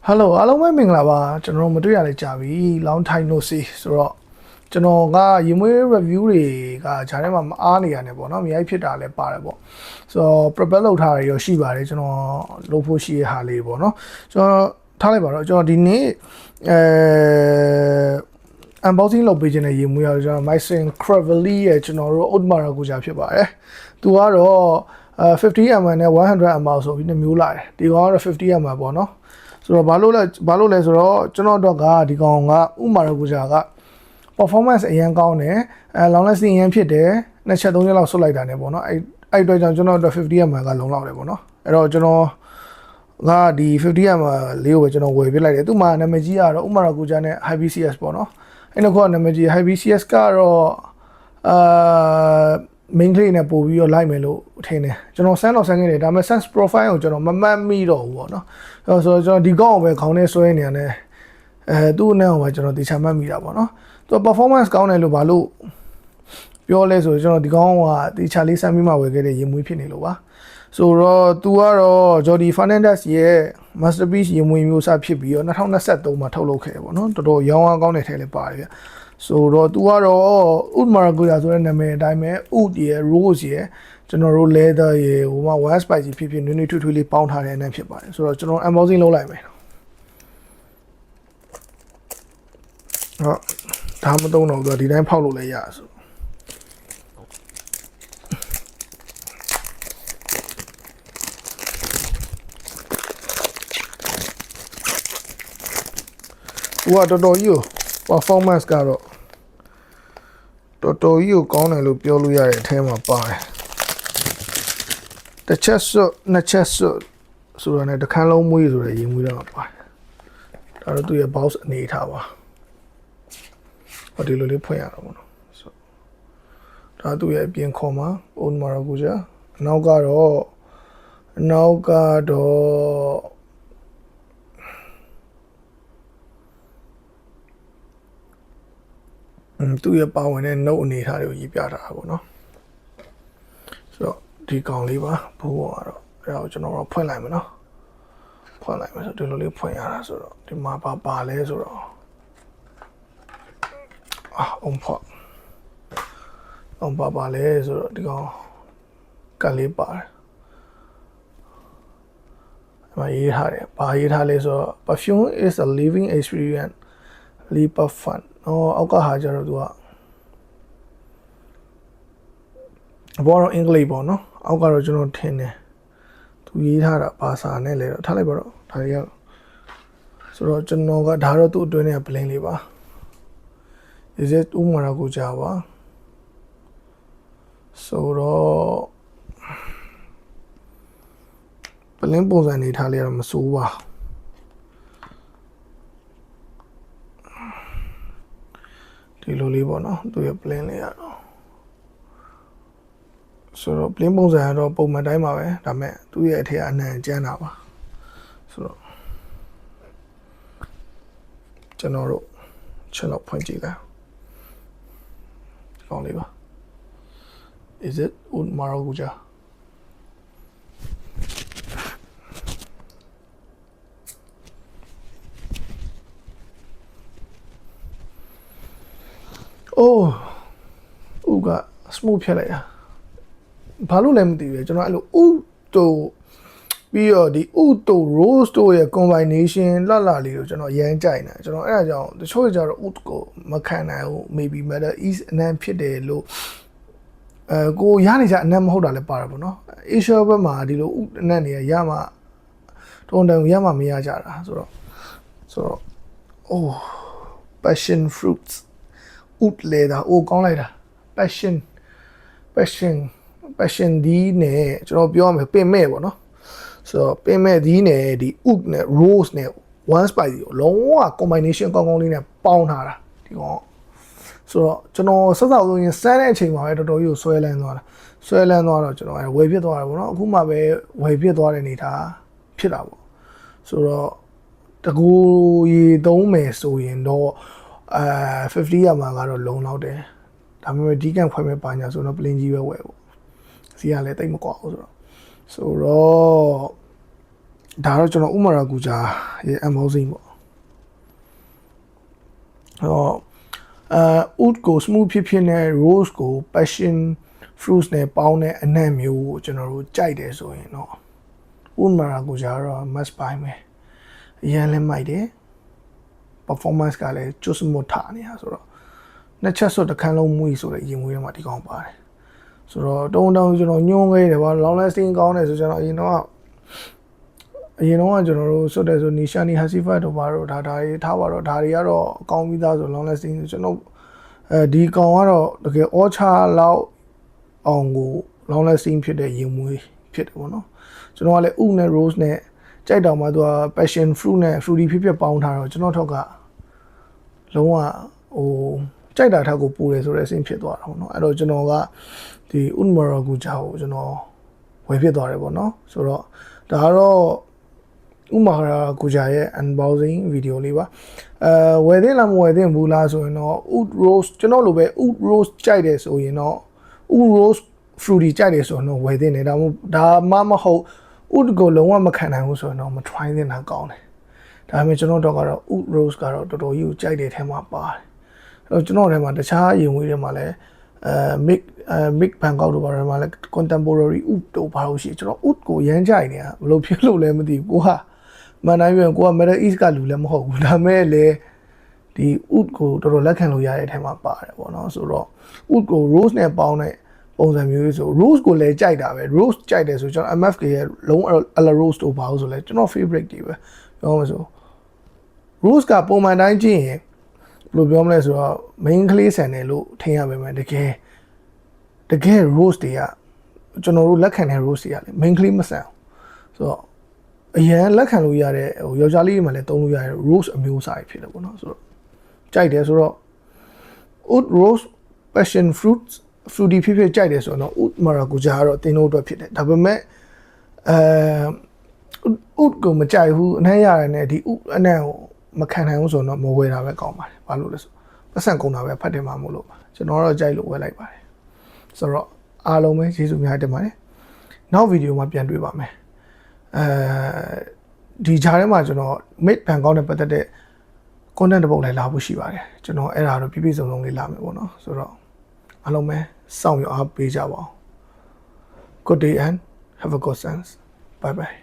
Hello အားလုံးပဲမင်္ဂလာပါကျွန်တော်မတွေ့ရလဲကြာပြီ long time no see ဆိုတော့ကျွန်တော်ကရေမွေး review တွေကဂျာထဲမှာမအားနေရတယ်ပေါ့နော်အများကြီးဖြစ်တာလည်းပါတယ်ပေါ့ဆိုတော့ prepare လုပ်ထားရရောရှိပါတယ်ကျွန်တော်လုပ်ဖို့ရှိရဟာလေးပေါ့နော်ကျွန်တော်ထားလိုက်ပါတော့ကျွန်တော်ဒီနေ့unboxing လုပ်ပေးခြင်းနဲ့ရေမွေးရကျွန်တော် Mycin Cravely ရဲ့ကျွန်တော်တို့ Oat Maracuja ဖြစ်ပါတယ်သူကတော့50 ml နဲ့100 ml ဆိုပြီးနှစ်မျိုးလာတယ်ဒီကောင်ကတော့50 ml ပေါ့နော်ဆိုတော့ဘာလို့လဲဆိုတော့ကျွန်တော်တို့ကဒီကောင်ကဥမာရကူဂျာက performance အရင်ကောင်းတယ်long lasting အရင်ဖြစ်တယ်နှစ်ချက်သုံးချက်လောက်ဆွတ်လိုက်တာねပေါ့နော်အဲ့အတွက်ကြောင့်ကျွန်တော်တို့50 ml ကလုံလောက်တယ်ပေါ့နော်အဲ့တော့ကျွန်တော်ကဒီ50 ml လေးကိုပဲကျွန်တော်ဝယ်ပြလိုက်တယ်သူ့မှာနာမည်ကြီးကတော့ဥမာရကူဂျာနဲ့ high BCS ပေါ့နော်အဲ့တော့နာမည်ကြီး high BCS ကတော့main လေးနဲ့ပို့ပြီးတော့လိုက်မယ်လို့ထင်တယ်ကျွန်တော်ဆန်းတော့ဆန်းခဲ့တယ်ဒါပေမဲ့ sense profile ကိုကျွန်တော်မမှတ်မိတော့ဘူးပေါ့နော်ဆိုတော့ကျွန်တော်ဒီကောင်ကိုပဲခေါင်းထဲဆွဲနေရတယ်သူ့အနက်ကိုပဲကျွန်တော်တေချာမှတ်မိတာပေါ့နော်သူ performance ကောင်းတယ်လို့ဘာလို့ပြောလဲဆိုတော့ကျွန်တော်ဒီကောင်ကတေချာလေးစမ်းပြီးမှဝယ်ခဲ့တဲ့ရေမွေးဖြစ်နေလို့ပါဆိုတော့သူကတော့ Jordi Fernandez ရဲ့ masterpiece ရေမွေးမျိုးစားဖြစ်ပြီးတော့2023မှာထုတ်လုပ်ခဲ့တယ်ပေါ့နော်တော်တော်ရောင်းအားကောင်းတဲ့ထဲလည်းပါတယ်ဗျဆိုတော့သူကတော့ Oat Maracuja ဆိုတဲ့နာမည်အတိုင်းပဲ Oat ရယ် Rose ရယ်ကျွန်တော်တို့ leather ရယ်ဟိုမှာ one spicy ဖြစ်ဖြစ်နွေးနွေးထွေးထွေးလေးပေါင်းထားတဲ့အနက်ဖြစ်ပါတယ်ဆိုတော့ကျွန်တော် unboxing လုပ်လိုက်မယ်ဟုတ်ဒါမသုံးတော့ဘူးဒီတိုင်းဖောက်လို့လည်းရဆိုတော်တော်ကြီးကို performance ကတော့တော်တော်ကြီးကိုကောင်းတယ်လို့ပြောလို့ရတဲ့အထဲမှာပါတယ်တစ်ချက်စွတ်နှစ်ချက်စွတ်ဆိုတော့ねတစ်ခန်းလုံးမွေးဆိုတဲ့ရေမွေးတော့ပါတယ်ဒါတော့သူရဲ့ box အနေထားပါဟောဒီလိုလေးဖွင့်ရတော့ဗောနော်ဆိုဒါသူရဲ့အပြင်ခေါ်မှာ Oat Maracuja နောက်ကတော့သူ့ရဲ့ပါဝင်တဲ့ note အနေထားတွေကိုရေးပြထားတာပေါ့နော်ဆိုတော့ဒီကောင်လေးပါဘိုးပေါ်ကတော့အဲ့ဒါကိုကျွန်တော်တို့ဖွင့်လိုက်မယ်နော်ဖွင့်လိုက်မယ်ဆိုဒီလိုလေးဖွင့်ရတာဆိုတော့ဒီမှာပါလဲဆိုတော့ပါလဲဆိုတော့ဒီကောင်ကတ်လေးပါတယ်အမရေးထားတယ်ဘာရေးထားလဲဆိုတော့ perfume is a living experience leap of fun အောက်ကဟာကြတော့သူကဘောတော့အင်္ဂလိပ်ပေါ့နော်အောက်ကတော့ကျွန်တော်ထင်တယ်သူရေးထားတာဘာစာနဲ့လဲတော့ထားလိုက်ပါတော့ဒါတွေကဆိုတော့ကျွန်တော်ကဒါတော့သူ့အတွင်းထဲက blend လေးပါ is it Oat Maracuja ပါဆိုတော့ blend ပုံစံနေထားလေးတော့မစိုးပါဒီလိုလေးပေါ့နော်သူရဲ့ plan လေးရတော့ဆိုတော့ plan ပုံစံကတော့ပုံမှန်တိုင်းပါပဲဒါပေမဲ့သူ့ရဲ့အထက်အနှံကျန်းတာပါဆိုတော့ကျွန်တော်တို့ချက်တော့ဖွင့်ကြည့်လိုက်ဒီကောင်လေးပါ is it Oat Maracujaဥက smooth ဖြစ်လိုက်တာဘာလို့လဲမသိဘူးကျွန်တော်အဲ့လိုဥတို့ပြီးတော့ဒီဥတို့ rose တို့ရဲ့ combination လှလေးကိုကျွန်တော်ရမ်းကြိုက်နေကျွန်တော်အဲ့ဒါကြောင့်တချို့ကြတော့ဥကိုမခံနိုင်ဘူး maybe matter is အနံဖြစ်တယ်လို့ကိုရနေကြအနံမဟုတ်တာလည်းပါတယ်ပေါ့နော် Asia ဘက်မှာဒီလိုဥအနံနေရမှတုံတန်ရမှမရကြတာဆိုတော့passion fruits Oat leather ကောင်းလိုက်တာ passion ဒီနဲ့ကျွန်တော်ပြောရမယ်ပင်မဲ့ပေါ့နော်ဆိုတော့ပင်မဲ့ဒီနဲ့ဒီ Oat နဲ့ rose နဲ့ one spicy ကိုလုံးဝ combination ကောင်းကောင်းလေးနဲ့ပေါင်းထားတာဒီကောင်ဆိုတော့ကျွန်တော်ဆက်စောက်ဆုံးရင်စမ်းတဲ့အချိန်မှာပဲတော်တော်ကြီးကိုဆွဲလန်းသွားတော့ကျွန်တော်ဝယ်ဖြစ်သွားတယ်ပေါ့နော်အခုမှပဲဝယ်ဖြစ်သွားတဲ့အနေထားဖြစ်တာပေါ့ဆိုတော့တကူရေသုံးမယ်ဆိုရင်တော့50 ml ကတော့လုံလောက်တယ်ဒါပေမဲ့ဒီကန်ခွဲမဲ့ပါညာဆိုတော့ plain ကြီးပဲဝယ်ပေါ့စီကလည်းတိတ်မကွာဘူးဆိုတော့ ဒါတော့ကျွန်တော်ဥမာရာကူဂျာရဲ့ unboxing ပေါ့wood ကို smooth ဖြစ်နဲ့ rose ကို passion fruits နဲ့ပေါင်းတဲ့အနံ့မျိုးကိုကျွန်တော်တို့ကြိုက်တယ်ဆိုရင်တော့ဥမာရာကူဂျာတော့ must buy မယ်အရင်လည်းမိုက်တယ် performance ကလည်းကျွတ်စမွတ်ထားနေတာဆိုတော့နှစ်ချက်စွတ်တစ်ခန်းလုံးမွေးဆိုတဲ့ရင်မွေးထဲမှာဒီကောင်ပါတယ်ဆိုတော့တုံးကျွန်တော်ညွှန်းခဲ့တယ်ဗော long lasting ကောင်းတယ်ဆိုကျွန်တော်အရင်တော့ကျွန်တော်တို့စွတ်တယ်ဆိုနီရှာနီဟာစီဖတ်တို့ဘာတို့ဒါတွေထားပါတော့ဒါတွေကတော့အကောင်းပြီးသားဆို long lasting ဆိုကျွန်တော်ဒီကောင်ကတော့တကယ် ultra လောက်အောင်ကို long lasting ဖြစ်တဲ့ရင်မွေးဖြစ်တယ်ဗောနော်ကျွန်တော်ကလည်းဥနဲ့ rose နဲ့ကြိုက်တော့မှသူက passion fruit နဲ့ fruity ဖြစ်ပေါင်းထားတော့ကျွန်တော်ထောက်ကလုံးဝကြိုက်တာထက်ကိုပူတယ်ဆိုတဲ့အဆင့်ဖြစ်သွားတာပေါ့နော်အဲ့တော့ကျွန်တော်ကဒီ Unmara Guja ကိုကျွန်တော်ဝယ်ဖြစ်သွားတယ်ပေါ့နော်ဆိုတော့ဒါကတော့ Unmara Guja ရဲ့ unboxing video လေးပါဝယ်သင့်လားမဝယ်သင့်ဘူးလားဆိုရင်တော့ Oud Rose ကျွန်တော်လိုပဲ Oud Rose ကြိုက်တယ်ဆိုရင်တော့ Oud Rose fruity ကြိုက်တယ်ဆိုရင်တော့ဝယ်သင့်တယ်ဒါမှမဟုတ် Oud ကိုလုံးဝမခံနိုင်ဘူးဆိုရင်တော့မ try သင့်တာကောင်းတယ်ဒါပေမဲ့ကျွန်တော်တော့ကတော့ Oud Rose ကတော့တော်တော်ကြီးကိုကြိုက်တဲ့ထဲမှာပါတယ်ကျွန်တော်ထဲမှာတခြားရင်ဝေးတွေမှာလည်းmix Bangkok တို့ဘာတွေမှာလည်း contemporary oud တို့ဘာလို့ရှိကျွန်တော် oud ကိုရမ်းကြိုက်နေတာဘယ်လိုဖြစ်လို့လဲမသိဘူးကိုဟာမန်တိုင်းပြန်ကိုက Middle East ကလူလည်းမဟုတ်ဘူးဒါမဲ့လည်းဒီ oud ကိုတော်တော်လက်ခံလို့ရတဲ့အထဲမှာပါတယ်ပေါ့နော်ဆိုတော့ oud ကို rose နဲ့ပေါင်းတဲ့ပုံစံမျိုးဆို rose ကိုလည်းကြိုက်တာပဲ rose ကြိုက်တယ်ဆိုကျွန်တော် MFK ရဲ့လုံး ala rose တို့ဘာလို့ဆိုလဲကျွန်တော် favorite တွေပဲပြောမှဆို rose ကပုံမှန်တိုင်းကြည့်ရင်ဘယ်လိုပြောမလဲဆိုတော့ main ကလေးဆန်တယ်လို့ထင်ရပါမယ်တကယ် rose တွေကကျွန်တော်တို့လက်ခံတဲ့ rose တွေကလေ main ကလေးမဆန်ဆိုတော့အရင်လက်ခံလို့ရတဲ့ယောက်ျားလေးတွေမှလည်းသုံးလို့ရတဲ့ rose အမျိုးအစားဖြစ်တယ်ပေါ့နော်ဆိုတော့ကြိုက်တယ်ဆိုတော့ oud rose passion fruits fruity ဖြစ်ကြိုက်တယ်ဆိုတော့ oud maracuja ကတော့တင်းတို့အတွက်ဖြစ်တယ်ဒါပေမဲ့oud ကိုမကြိုက်ဘူးအနှံ့ရတယ်နဲ့ဒီ oud အနှံ့ကိုမခံနိုင်ဘူးဆိုတော့မဝယ်တာပဲကောင်းပါတယ်ဘာလို့လဲဆိုပတ်စံကုန်တာပဲဖတ်တယ်မှာမို့လို့ပါကျွန်တော်တော့ကြိုက်လို့ဝယ်လိုက်ပါတယ်ဆိုတော့အားလုံးပဲကျေးဇူးများတင်ပါတယ်နောက်ဗီဒီယိုမှာပြန်တွေ့ပါမယ်ဒီဂျားထဲမှာကျွန်တော် mid Bangkok နဲ့ပတ်သက်တဲ့ content တစ်ပုဒ်လည်းလာဖို့ရှိပါတယ်ကျွန်တော်အဲ့ဒါတော့ပြည့်စုံလေးလာမယ်ပေါ့နော်ဆိုတော့အားလုံးပဲစောင့်ရအားပေးကြပါဦး Good day and have a good sense bye bye